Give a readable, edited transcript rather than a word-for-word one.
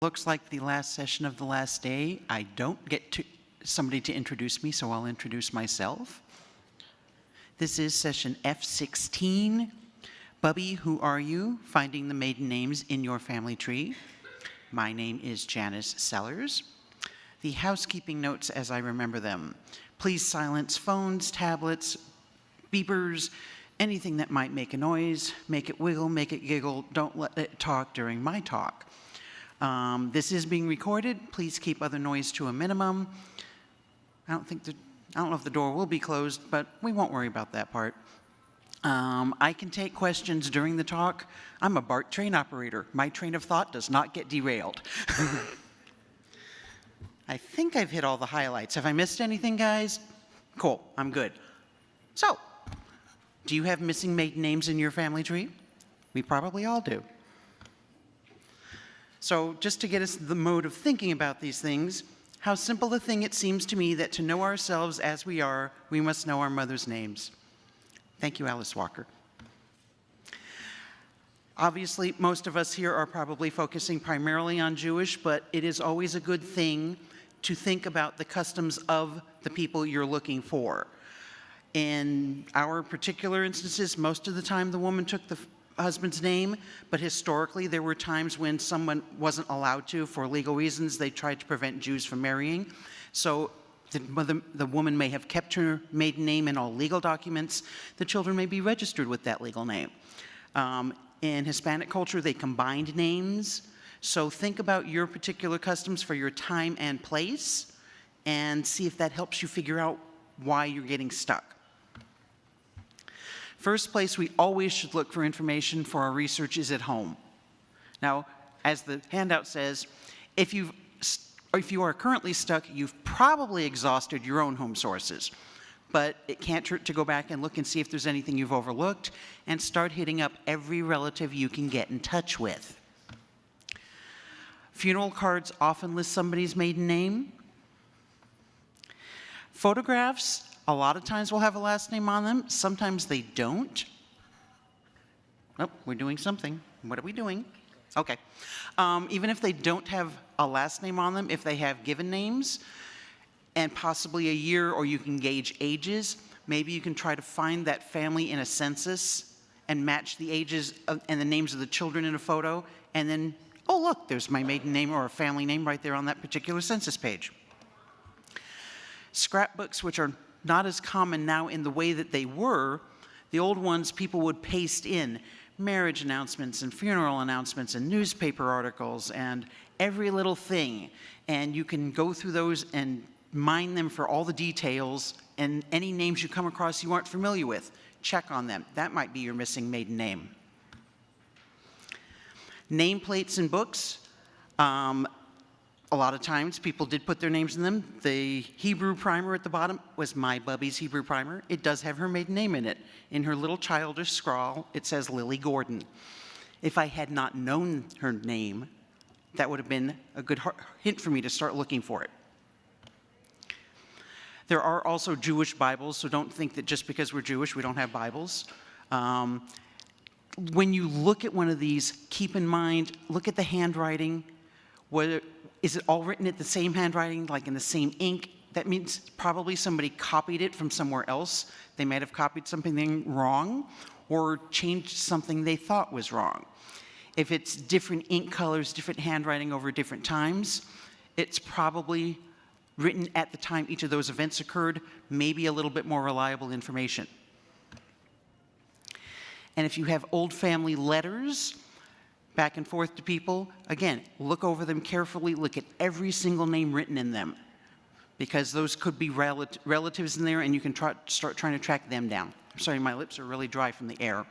Looks like the last session of the last day. I don't get somebody to introduce me, so I'll introduce myself. This is session F16. Bubby, who are you? Finding the maiden names in your family tree. My name is JaniceSellers. The housekeeping notes as I remember them. Please silence phones, tablets, beepers, anything that might make a noise. Make it wiggle, make it giggle. Don't let it talk during my talk. This is being recorded. Please keep other noise to a minimum. I don't know if the door will be closed, but we won't worry about that part. I can take questions during the talk. I'm a BART train operator. My train of thought does not get derailed. I think I've hit all the highlights. Have I missed anything, guys? Cool, I'm good. So, do you have missing maiden names in your family tree? We probably all do. So, just to get us the mode of thinking about these things, how simple a thing it seems to me that to know ourselves as we are, we must know our mother's names. Thank you, Alice Walker. Obviously, most of us here are probably focusing primarily on Jewish, but it is always a good thing to think about the customs of the people you're looking for. In our particular instances, most of the time the woman took the husband's name, but historically there were times when someone wasn't allowed to for legal reasons. They tried to prevent Jews from marrying. So the woman may have kept her maiden name in all legal documents. The children may be registered with that legal name. In Hispanic culture, they combined names. So think about your particular customs for your time and place and see if that helps you figure out why you're getting stuck. First place we always should look for information for our research is at home. Now, as the handout says, if you are currently stuck, you've probably exhausted your own home sources. But it can't hurt to go back and look and see if there's anything you've overlooked and start hitting up every relative you can get in touch with. Funeral cards often list somebody's maiden name. Photographs, a lot of times will have a last name on them. Sometimes they don't. Oh, we're doing something. What are we doing? Okay. Even if they don't have a last name on them, if they have given names and possibly a year, or you can gauge ages, maybe you can try to find that family in a census and match the ages and the names of the children in a photo, and then, oh look, there's my maiden name or a family name right there on that particular census page. Scrapbooks, which are not as common now in the way that they were, the old ones people would paste in marriage announcements and funeral announcements and newspaper articles and every little thing. And you can go through those and mine them for all the details, and any names you come across you aren't familiar with, check on them. That might be your missing maiden name. Nameplates in books. A lot of times people did put their names in them. The Hebrew primer at the bottom was my Bubby's Hebrew primer. It does have her maiden name in it. In her little childish scrawl, it says Lily Gordon. If I had not known her name, that would have been a good hint for me to start looking for it. There are also Jewish Bibles, so don't think that just because we're Jewish we don't have Bibles. When you look at one of these, keep in mind, look at the handwriting. Is it all written at the same handwriting, like in the same ink? That means probably somebody copied it from somewhere else. They might have copied something wrong or changed something they thought was wrong. If it's different ink colors, different handwriting over different times, it's probably written at the time each of those events occurred, maybe a little bit more reliable information. And if you have old family letters back and forth to people, again, look over them carefully, look at every single name written in them, because those could be relatives in there and you can start trying to track them down. I'm sorry, my lips are really dry from the air.